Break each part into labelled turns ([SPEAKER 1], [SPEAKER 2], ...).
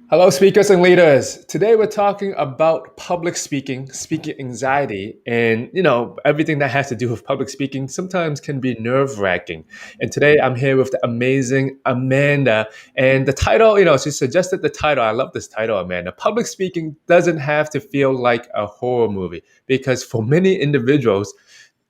[SPEAKER 1] Hello, speakers and leaders. Today we're talking about public speaking, speaking anxiety, and everything that has to do with public speaking sometimes can be nerve-wracking. And today I'm here with the amazing Amanda, and the title, she suggested the title. I love this title, Amanda. Public speaking doesn't have to feel like a horror movie because for many individuals,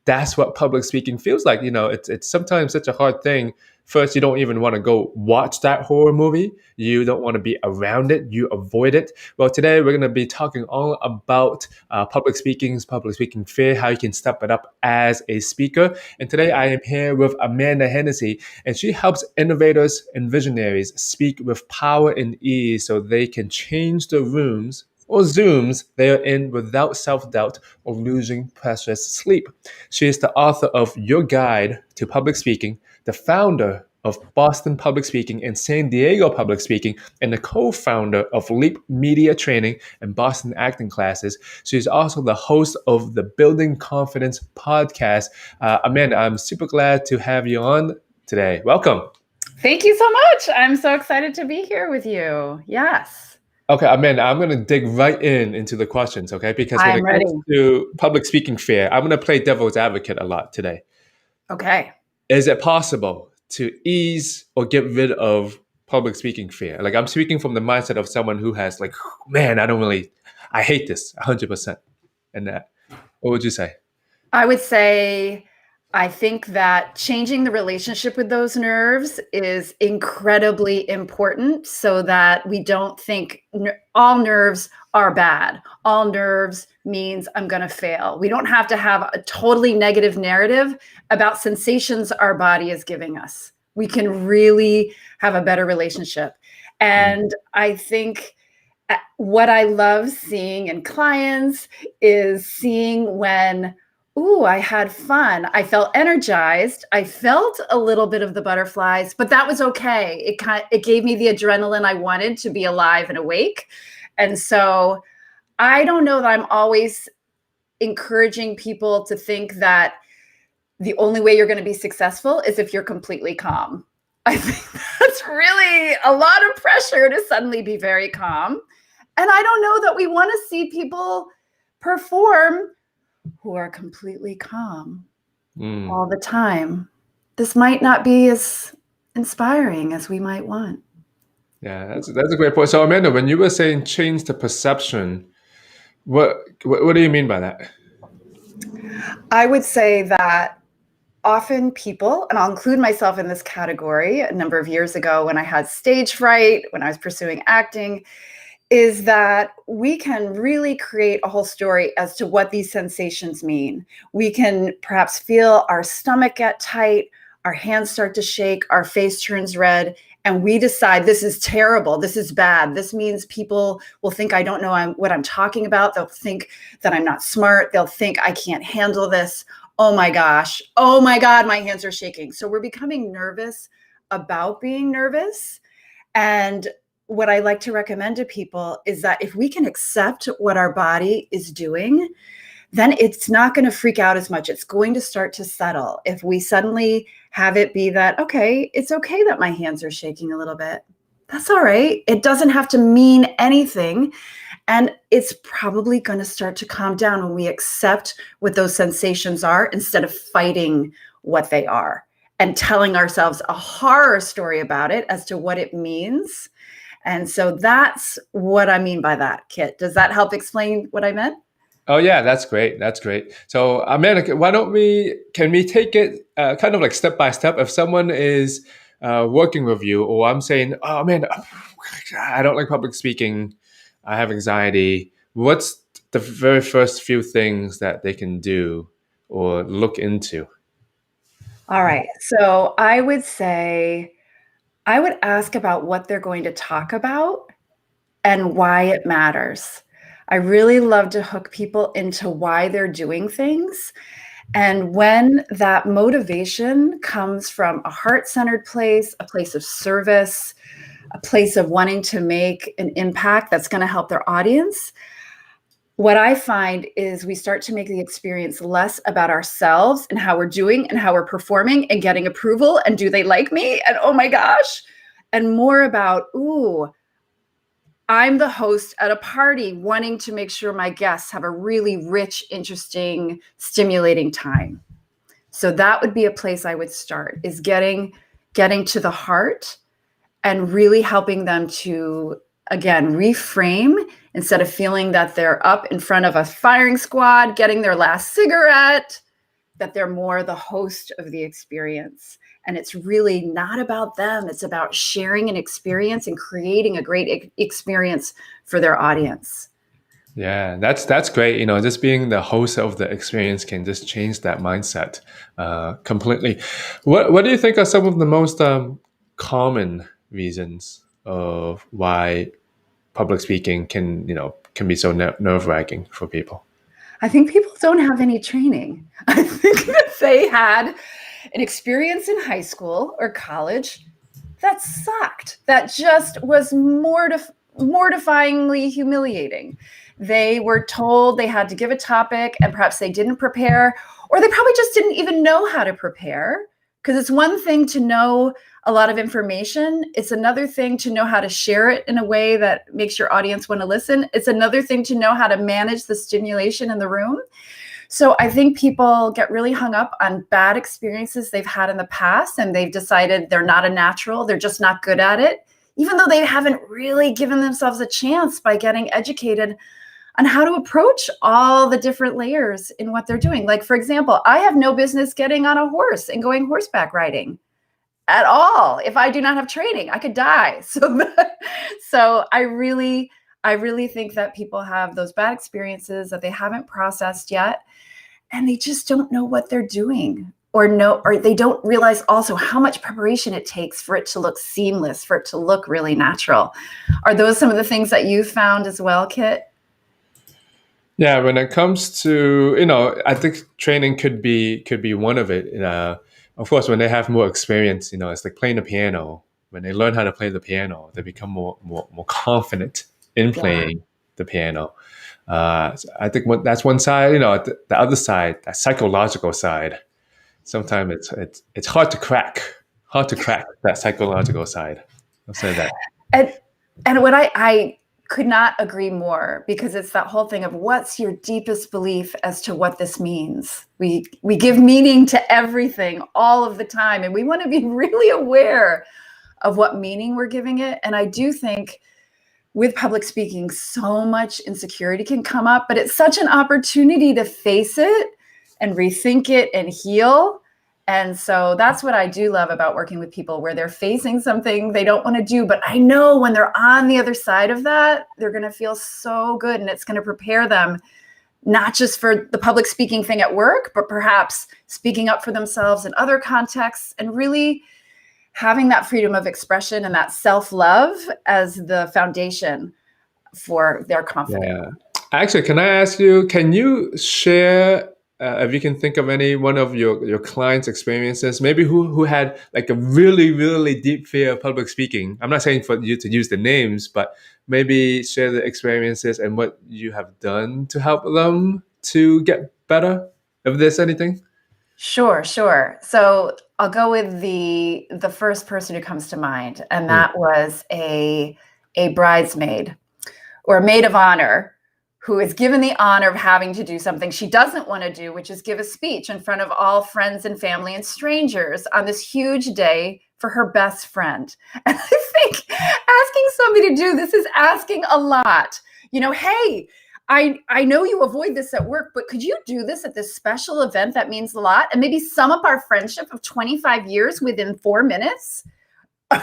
[SPEAKER 1] that's what public speaking feels like. It's sometimes such a hard thing. First, you don't even want to go watch that horror movie. You don't want to be around it. You avoid it. Well, today we're going to be talking all about public speaking fear, how you can step it up as a speaker. And today I am here with Amanda Hennessey, and she helps innovators and visionaries speak with power and ease so they can change the rooms or Zooms they are in without self doubt or losing precious sleep. She is the author of Your Guide to Public Speaking, the founder of Boston Public Speaking and San Diego Public Speaking, and the co-founder of Leap Media Training and Boston Acting Classes. She is also the host of the Building Confidence podcast. Amanda, I'm super glad to have you on today. Welcome.
[SPEAKER 2] Thank you so much. I'm so excited to be here with you. Yes.
[SPEAKER 1] Okay, Amanda, I'm going to dig right into the questions, okay? Because when
[SPEAKER 2] I'm
[SPEAKER 1] it
[SPEAKER 2] ready.
[SPEAKER 1] comes to public speaking fear, I'm going to play devil's advocate a lot today.
[SPEAKER 2] Okay.
[SPEAKER 1] Is it possible to ease or get rid of public speaking fear? Like, I'm speaking from the mindset of someone who has like, man, I hate this 100%. And that, what would you say?
[SPEAKER 2] I would say I think that changing the relationship with those nerves is incredibly important so that we don't think all nerves are bad. All nerves means I'm going to fail. We don't have to have a totally negative narrative about sensations our body is giving us. We can really have a better relationship. And I think what I love seeing in clients is seeing when ooh, I had fun. I felt energized. I felt a little bit of the butterflies, but that was okay. It gave me the adrenaline I wanted to be alive and awake. And so I don't know that I'm always encouraging people to think that the only way you're going to be successful is if you're completely calm. I think that's really a lot of pressure to suddenly be very calm. And I don't know that we want to see people perform who are completely calm all the time. This might not be as inspiring as we might want.
[SPEAKER 1] Yeah, that's a great point. So, Amanda, when you were saying change the perception, what do you mean by that?
[SPEAKER 2] I would say that often people, and I'll include myself in this category a number of years ago when I had stage fright, when I was pursuing acting, is that we can really create a whole story as to what these sensations mean. We can perhaps feel our stomach get tight, our hands start to shake, our face turns red, and we decide this is terrible, this is bad. This means people will think I don't know what I'm talking about. They'll think that I'm not smart. They'll think I can't handle this. Oh my gosh. Oh my God, my hands are shaking. So we're becoming nervous about being nervous. And what I like to recommend to people is that if we can accept what our body is doing, then it's not going to freak out as much. It's going to start to settle. If we suddenly have it be that, okay, it's okay that my hands are shaking a little bit. That's all right. It doesn't have to mean anything. And it's probably going to start to calm down when we accept what those sensations are instead of fighting what they are and telling ourselves a horror story about it as to what it means. And so that's what I mean by that, Kit. Does that help explain what I meant?
[SPEAKER 1] Oh yeah, that's great. That's great. So Amanda, can we take it kind of like step by step? If someone is working with you, or I'm saying, oh man, I don't like public speaking, I have anxiety. What's the very first few things that they can do or look into?
[SPEAKER 2] All right. So I would say, I would ask about what they're going to talk about and why it matters. I really love to hook people into why they're doing things. And when that motivation comes from a heart-centered place, a place of service, a place of wanting to make an impact that's going to help their audience, what I find is we start to make the experience less about ourselves and how we're doing and how we're performing and getting approval and do they like me and oh my gosh, and more about, ooh, I'm the host at a party wanting to make sure my guests have a really rich, interesting, stimulating time. So that would be a place I would start, is getting to the heart and really helping them to, again, reframe, instead of feeling that they're up in front of a firing squad getting their last cigarette, that they're more the host of the experience. And it's really not about them. It's about sharing an experience and creating a great experience for their audience.
[SPEAKER 1] Yeah, that's great. Just being the host of the experience can just change that mindset completely. What do you think are some of the most common reasons of why public speaking can be so nerve wracking for people?
[SPEAKER 2] I think people don't have any training. I think that they had an experience in high school or college that sucked, that just was mortifyingly humiliating. They were told they had to give a topic and perhaps they didn't prepare, or they probably just didn't even know how to prepare. Because it's one thing to know a lot of information. It's another thing to know how to share it in a way that makes your audience want to listen. It's another thing to know how to manage the stimulation in the room. So I think people get really hung up on bad experiences they've had in the past, and they've decided they're not a natural, they're just not good at it, even though they haven't really given themselves a chance by getting educated on how to approach all the different layers in what they're doing. Like, for example, I have no business getting on a horse and going horseback riding at all. If I do not have training, I could die. So I really think that people have those bad experiences that they haven't processed yet, and they just don't know what they're doing, or they don't realize also how much preparation it takes for it to look seamless, for it to look really natural. Are those some of the things that you found as well, Kit?
[SPEAKER 1] Yeah, when it comes to, I think training could be one of it. Of course, when they have more experience, it's like playing the piano. When they learn how to play the piano, they become more confident in
[SPEAKER 2] Yeah.
[SPEAKER 1] playing the piano. So I think that's one side. The other side, that psychological side. Sometimes it's hard to crack that psychological side. I'll say that.
[SPEAKER 2] And what I could not agree more, because it's that whole thing of what's your deepest belief as to what this means. We give meaning to everything all of the time, and we want to be really aware of what meaning we're giving it. And I do think with public speaking, so much insecurity can come up, but it's such an opportunity to face it and rethink it and heal. And so that's what I do love about working with people, where they're facing something they don't want to do. But I know when they're on the other side of that, they're going to feel so good, and it's going to prepare them not just for the public speaking thing at work, but perhaps speaking up for themselves in other contexts, and really having that freedom of expression and that self-love as the foundation for their confidence.
[SPEAKER 1] Yeah. Actually, can I ask you, can you share, if you can think of any one of your clients' experiences, maybe who had like a really, really deep fear of public speaking? I'm not saying for you to use the names, but maybe share the experiences and what you have done to help them to get better, if there's anything.
[SPEAKER 2] Sure. So I'll go with the first person who comes to mind, and
[SPEAKER 1] Mm.
[SPEAKER 2] that was a bridesmaid or a maid of honor who is given the honor of having to do something she doesn't want to do, which is give a speech in front of all friends and family and strangers on this huge day for her best friend. And I think asking somebody to do this is asking a lot. Hey, I know you avoid this at work, but could you do this at this special event that means a lot, and maybe sum up our friendship of 25 years within 4 minutes? It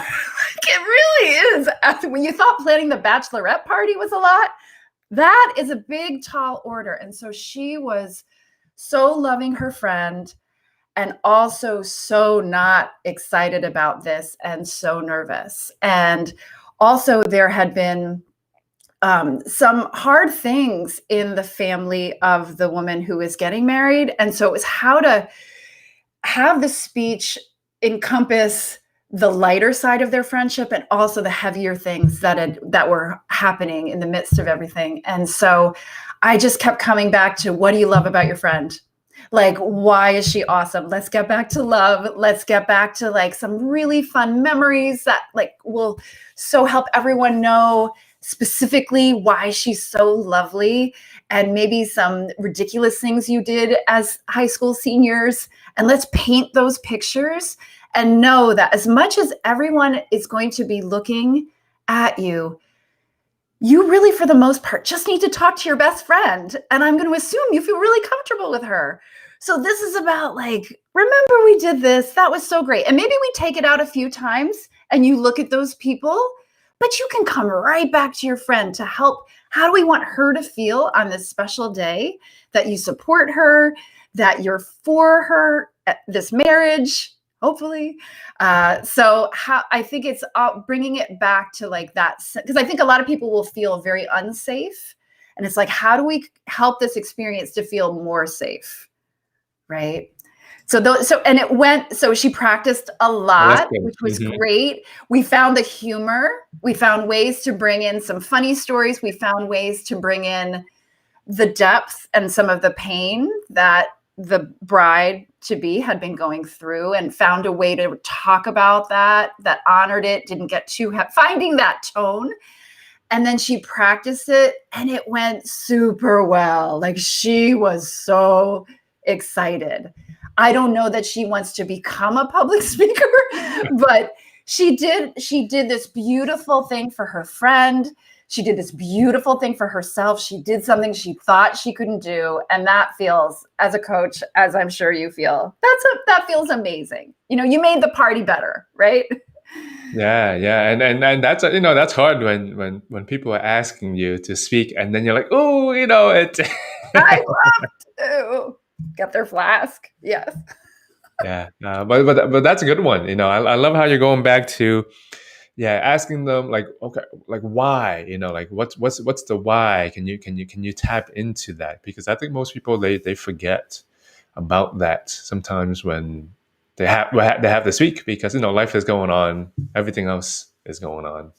[SPEAKER 2] really is. When you thought planning the bachelorette party was a lot, that is a big, tall order. And so she was so loving her friend, and also so not excited about this, and so nervous. And also there had been some hard things in the family of the woman who is getting married. And so it was how to have the speech encompass the lighter side of their friendship, and also the heavier things that were happening in the midst of everything. And so I just kept coming back to, what do you love about your friend? Like, why is she awesome? Let's get back to love. Let's get back to like some really fun memories that like will so help everyone know specifically why she's so lovely, and maybe some ridiculous things you did as high school seniors. And let's paint those pictures and know that as much as everyone is going to be looking at you, you really, for the most part, just need to talk to your best friend. And I'm going to assume you feel really comfortable with her. So this is about like, remember we did this, that was so great. And maybe we take it out a few times and you look at those people, but you can come right back to your friend to help. How do we want her to feel on this special day, that you support her, that you're for her, this marriage, hopefully. So how I think it's bringing it back to like that, because I think a lot of people will feel very unsafe. And it's like, how do we help this experience to feel more safe? Right. So she practiced a lot, which was great. We found the humor. We found ways to bring in some funny stories. We found ways to bring in the depth and some of the pain that the bride to be had been going through, and found a way to talk about that honored it, didn't get too finding that tone. And then she practiced it and it went super well. Like, she was so excited. I don't know that she wants to become a public speaker, but she did this beautiful thing for her friend. She did this beautiful thing for herself. She did something she thought she couldn't do. And that feels, as a coach, as I'm sure you feel, that feels amazing. You know, you made the party better, right?
[SPEAKER 1] Yeah, and that's that's hard when people are asking you to speak, and then you're like, oh, it.
[SPEAKER 2] I love to get their flask. Yes.
[SPEAKER 1] Yeah, but that's a good one. I love how you're going back to, asking them like, okay, like why, like what's the why? Can you tap into that? Because I think most people they forget about that sometimes when they have to speak, because life is going on, everything else is going on.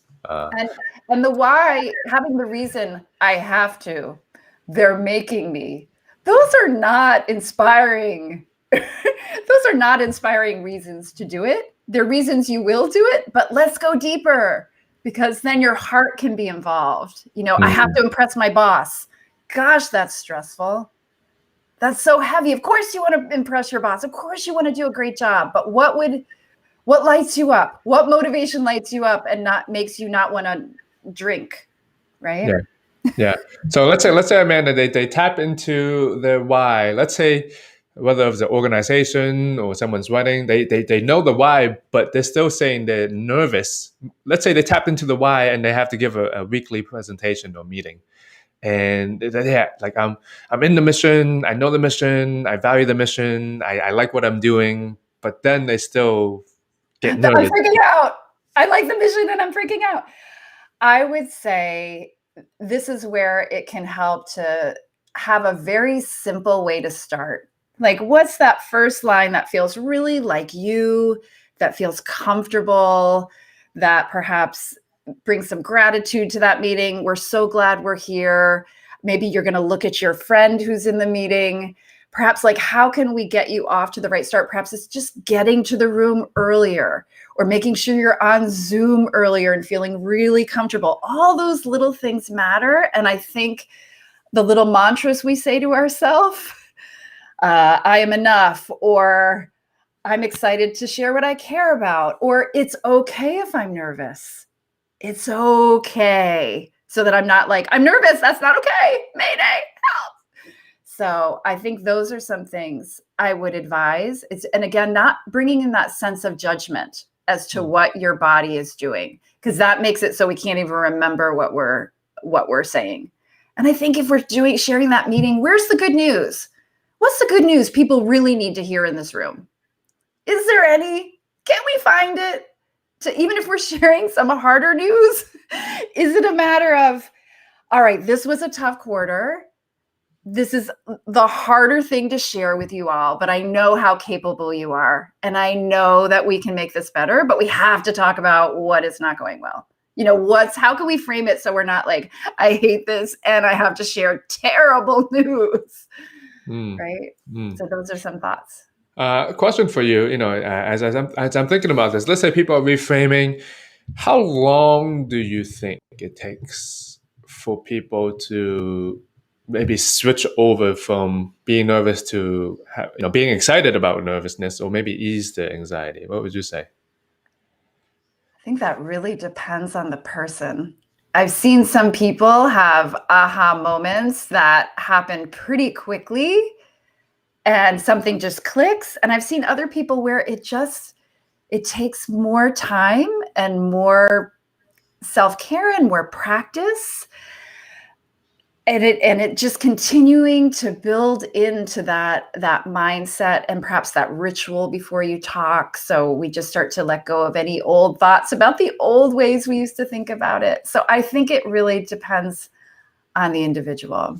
[SPEAKER 2] And the why, having the reason, I have to, they're making me. Those are not inspiring. Those are not inspiring reasons to do it. They're reasons you will do it, but let's go deeper, because then your heart can be involved. I have to impress my boss. Gosh, that's stressful. That's so heavy. Of course you want to impress your boss. Of course you want to do a great job, but what lights you up? What motivation lights you up and not makes you not want to drink, right?
[SPEAKER 1] Yeah. So let's say Amanda, they tap into their why. Let's say whether it's an organization or someone's wedding, they know the why, but they're still saying they're nervous. Let's say they tap into the why and they have to give a weekly presentation or meeting. And like I'm in the mission, I know the mission, I value the mission, I like what I'm doing, but then they still get nervous.
[SPEAKER 2] I'm freaking out. I like the mission and I'm freaking out. I would say this is where it can help to have a very simple way to start. Like, what's that first line that feels really like you, that feels comfortable, that perhaps brings some gratitude to that meeting? We're so glad we're here. Maybe you're going to look at your friend who's in the meeting. Perhaps like, how can we get you off to the right start? Perhaps it's just getting to the room earlier, or making sure you're on Zoom earlier and feeling really comfortable. All those little things matter. And I think the little mantras we say to ourselves, I am enough, or I'm excited to share what I care about, or it's okay if I'm nervous. It's okay. So that I'm not like, I'm nervous, that's not okay. Mayday, help. So I think those are some things I would advise. And again, not bringing in that sense of judgment as to what your body is doing, because that makes it so we can't even remember what we're saying. And I think if we're sharing that meeting, where's the good news? What's the good news people really need to hear in this room? Is there any? Can we find it? Even if we're sharing some harder news, is it a matter of, all right, this was a tough quarter. This is the harder thing to share with you all, but I know how capable you are. And I know that we can make this better, but we have to talk about what is not going well. How can we frame it so we're not like, I hate this and I have to share terrible news, right? So those are some thoughts.
[SPEAKER 1] A question for you, as I'm thinking about this, let's say people are reframing, How long do you think it takes for people to maybe switch over from being nervous to being excited about nervousness, or maybe ease the anxiety? What would you say?
[SPEAKER 2] I think that really depends on the person. I've seen some people have aha moments that happen pretty quickly and something just clicks. And I've seen other people where it takes more time and more self-care and more practice. And it just continuing to build into that mindset and perhaps that ritual before you talk. So we just start to let go of any old thoughts about the old ways we used to think about it. So I think it really depends on the individual.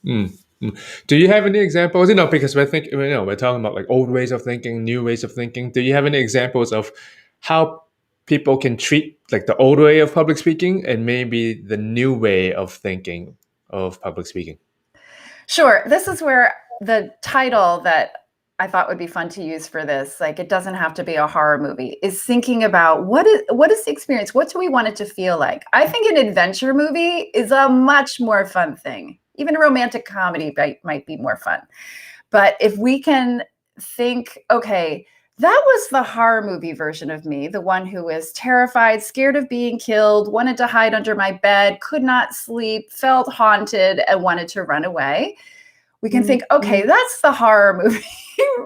[SPEAKER 1] Mm, mm. Do you have any examples? Because we're talking about like old ways of thinking, new ways of thinking. Do you have any examples of how people can treat like the old way of public speaking and maybe the new way of thinking of public speaking?
[SPEAKER 2] Sure. This is where the title that I thought would be fun to use for this, like it doesn't have to be a horror movie, is thinking about what is the experience? What do we want it to feel like? I think an adventure movie is a much more fun thing. Even a romantic comedy might be more fun. But if we can think, okay, that was the horror movie version of me, the one who was terrified, scared of being killed, wanted to hide under my bed, could not sleep, felt haunted, and wanted to run away. We can think, okay, that's the horror movie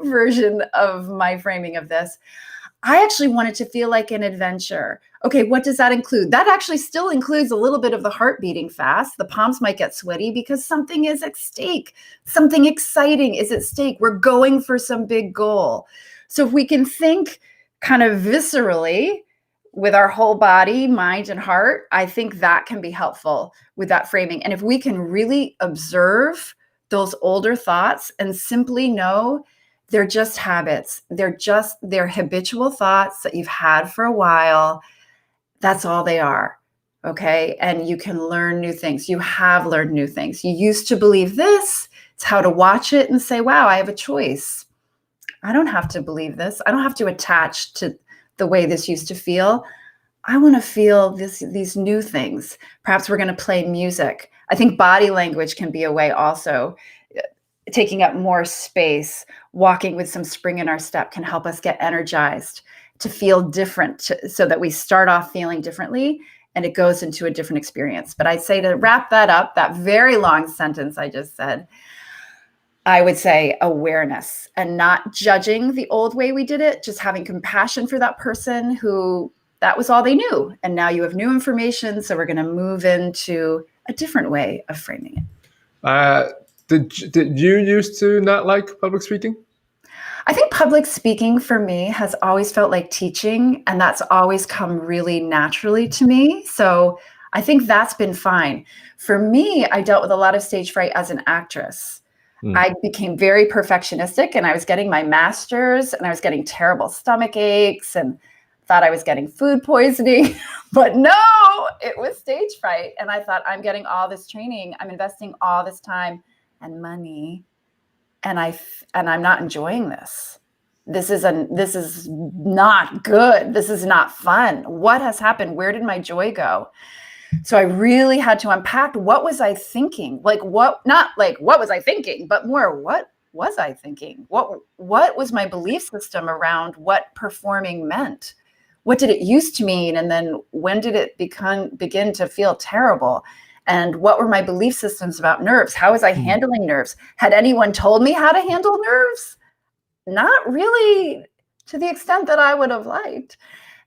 [SPEAKER 2] version of my framing of this. I actually want it to feel like an adventure. Okay, what does that include? That actually still includes a little bit of the heart beating fast. The palms might get sweaty because something is at stake. Something exciting is at stake. We're going for some big goal. So if we can think kind of viscerally with our whole body, mind, and heart, I think that can be helpful with that framing. And if we can really observe those older thoughts and simply know they're just habits. They're habitual thoughts that you've had for a while. That's all they are. Okay. And you can learn new things. You have learned new things. You used to believe this. It's how to watch it and say, wow, I have a choice. I don't have to believe this. I don't have to attach to the way this used to feel. I want to feel these new things. Perhaps we're going to play music. I think body language can be a way also. Taking up more space, walking with some spring in our step can help us get energized to feel different so that we start off feeling differently and it goes into a different experience. But I'd say to wrap that up, that very long sentence I just said, I would say awareness and not judging the old way we did it, just having compassion for that person who that was all they knew. And now you have new information. So we're going to move into a different way of framing it.
[SPEAKER 1] Did you used to not like public speaking?
[SPEAKER 2] I think public speaking for me has always felt like teaching, and that's always come really naturally to me. So I think that's been fine. For me, I dealt with a lot of stage fright as an actress. I became very perfectionistic and I was getting my master's and I was getting terrible stomach aches and thought I was getting food poisoning. But no, it was stage fright. And I thought, I'm getting all this training, I'm investing all this time and money, and I'm not enjoying this. This is not good. This is not fun. What has happened? Where did my joy go? So I really had to unpack, what was I thinking? Not like what was I thinking, but more what was I thinking? What was my belief system around what performing meant? What did it used to mean? And then when did it begin to feel terrible? And what were my belief systems about nerves? How was I handling nerves? Had anyone told me how to handle nerves? Not really, to the extent that I would have liked.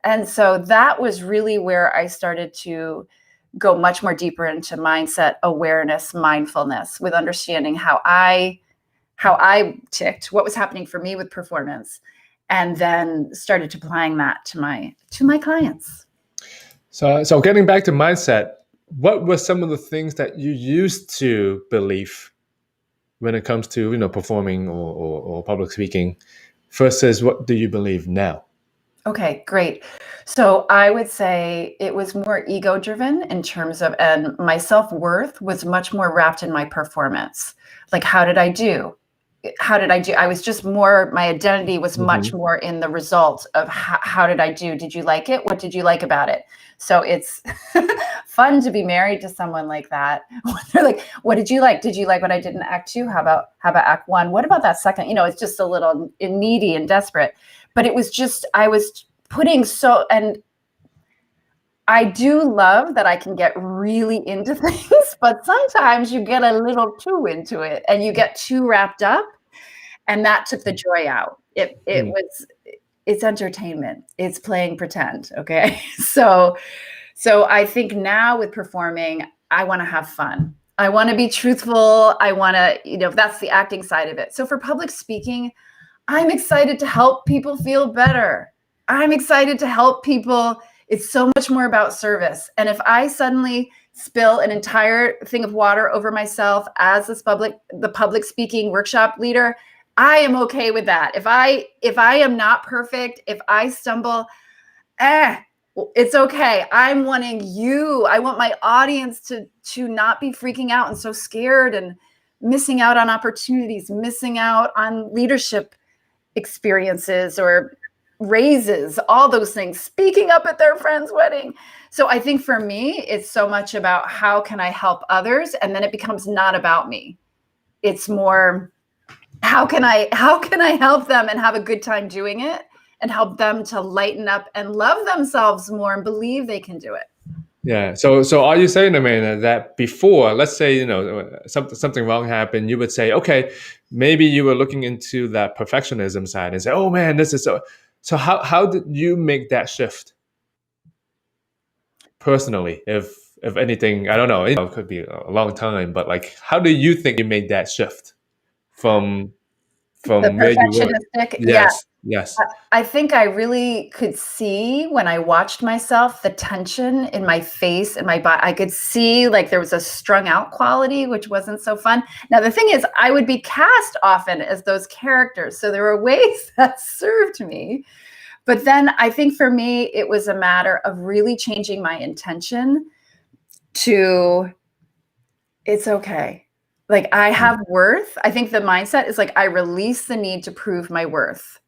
[SPEAKER 2] And so that was really where I started to go much more deeper into mindset, awareness, mindfulness, with understanding how I ticked, what was happening for me with performance, and then started applying that to my clients.
[SPEAKER 1] So getting back to mindset, what were some of the things that you used to believe when it comes to performing or public speaking versus what do you believe now?
[SPEAKER 2] Okay, great. So I would say it was more ego driven in terms of, and my self-worth was much more wrapped in my performance. Like, how did I do? how did I do? I was just more, my identity was much
[SPEAKER 1] Hmm.
[SPEAKER 2] more in the result of how did I do? Did you like it? What did you like about it? So it's fun to be married to someone like that. They're like, what did you like? Did you like what I did in act 2? How about act 1? What about that second? It's just a little needy and desperate. But it was just, I was putting and I do love that I can get really into things, but sometimes you get a little too into it and you get too wrapped up, and that took the joy out. It's entertainment. It's playing pretend, okay? So I think now with performing, I want to have fun. I want to be truthful. I want to, that's the acting side of it. So for public speaking, I'm excited to help people feel better. I'm excited to help people. It's so much more about service. And if I suddenly spill an entire thing of water over myself as the public speaking workshop leader, I am okay with that. If I am not perfect, if I stumble, it's okay. I'm wanting you. I want my audience to not be freaking out and so scared and missing out on opportunities, missing out on leadership experiences or raises, all those things, speaking up at their friend's wedding. So I think for me, it's so much about how can I help others? And then it becomes not about me. It's more, how can I help them and have a good time doing it and help them to lighten up and love themselves more and believe they can do it.
[SPEAKER 1] Yeah. So are you saying, Amanda, that before, let's say, something wrong happened, you would say, okay, maybe you were looking into that perfectionism side and say, oh man, this is so. So how did you make that shift personally? If anything, I don't know, it could be a long time, but like, how do you think you made that shift from
[SPEAKER 2] The
[SPEAKER 1] where you were?
[SPEAKER 2] perfectionistic, yeah.
[SPEAKER 1] Yes. Yes.
[SPEAKER 2] I think I really could see when I watched myself, the tension in my face and my body. I could see like there was a strung out quality, which wasn't so fun. Now, the thing is, I would be cast often as those characters. So there were ways that served me. But then I think for me, it was a matter of really changing my intention to, it's okay. Like I have worth. I think the mindset is like I release the need to prove my worth.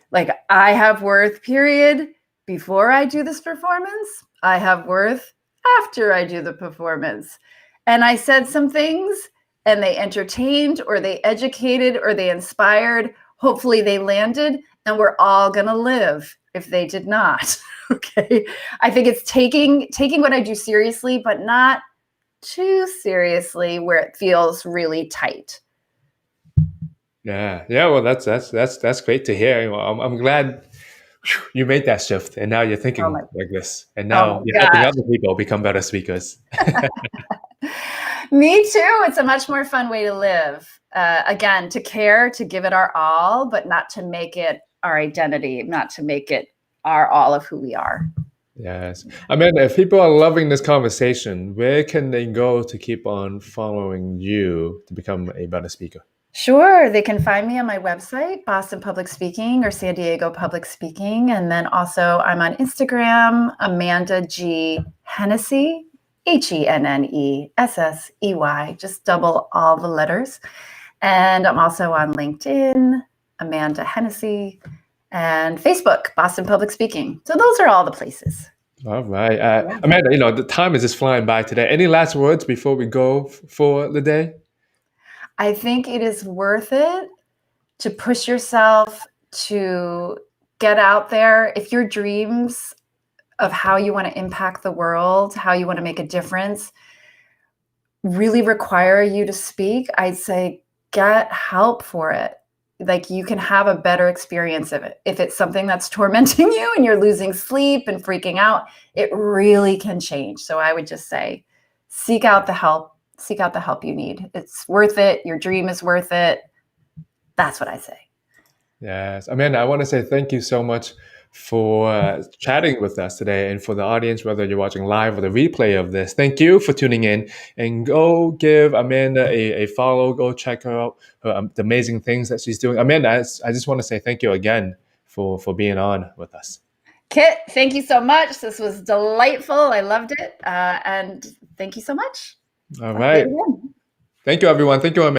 [SPEAKER 2] Like I have worth, period, before I do this performance. I have worth after I do the performance. And I said some things and they entertained or they educated or they inspired. Hopefully they landed and we're all going to live if they did not. Okay. I think it's taking what I do seriously, but not too seriously where it feels really tight.
[SPEAKER 1] Yeah. Yeah. Well, that's great to hear. Well, I'm glad you made that shift, and now you're
[SPEAKER 2] Oh
[SPEAKER 1] thinking
[SPEAKER 2] my,
[SPEAKER 1] like this, and
[SPEAKER 2] oh
[SPEAKER 1] now you're
[SPEAKER 2] my
[SPEAKER 1] helping
[SPEAKER 2] gosh.
[SPEAKER 1] other people become better speakers.
[SPEAKER 2] Me too. It's a much more fun way to live. Again, to care, to give it our all, but not to make it our identity, not to make it our all of who we are.
[SPEAKER 1] Yes. Amanda, if people are loving this conversation, where can they go to keep on following you to become a better speaker?
[SPEAKER 2] Sure. They can find me on my website, Boston Public Speaking or San Diego Public Speaking. And then also I'm on Instagram, Amanda G. Hennessey, Hennessey, just double all the letters. And I'm also on LinkedIn, Amanda Hennessey, and Facebook, Boston Public Speaking. So those are all the places.
[SPEAKER 1] All right. Amanda, the time is just flying by today. Any last words before we go for the day?
[SPEAKER 2] I think it is worth it to push yourself, to get out there. If your dreams of how you want to impact the world, how you want to make a difference, really require you to speak, I'd say get help for it. Like you can have a better experience of it. If it's something that's tormenting you and you're losing sleep and freaking out, it really can change. So I would just say, seek out the help you need. It's worth it. Your dream is worth it. That's what I say.
[SPEAKER 1] Yes. Amanda, I want to say thank you so much for chatting with us today, and for the audience, whether you're watching live or the replay of this. Thank you for tuning in, and go give Amanda a follow. Go check her out, the amazing things that she's doing. Amanda, I just want to say thank you again for being on with us.
[SPEAKER 2] Kit, thank you so much. This was delightful. I loved it. And thank you so much.
[SPEAKER 1] All
[SPEAKER 2] I'll do it
[SPEAKER 1] right.
[SPEAKER 2] again.
[SPEAKER 1] Thank you, everyone. Thank you, Amanda.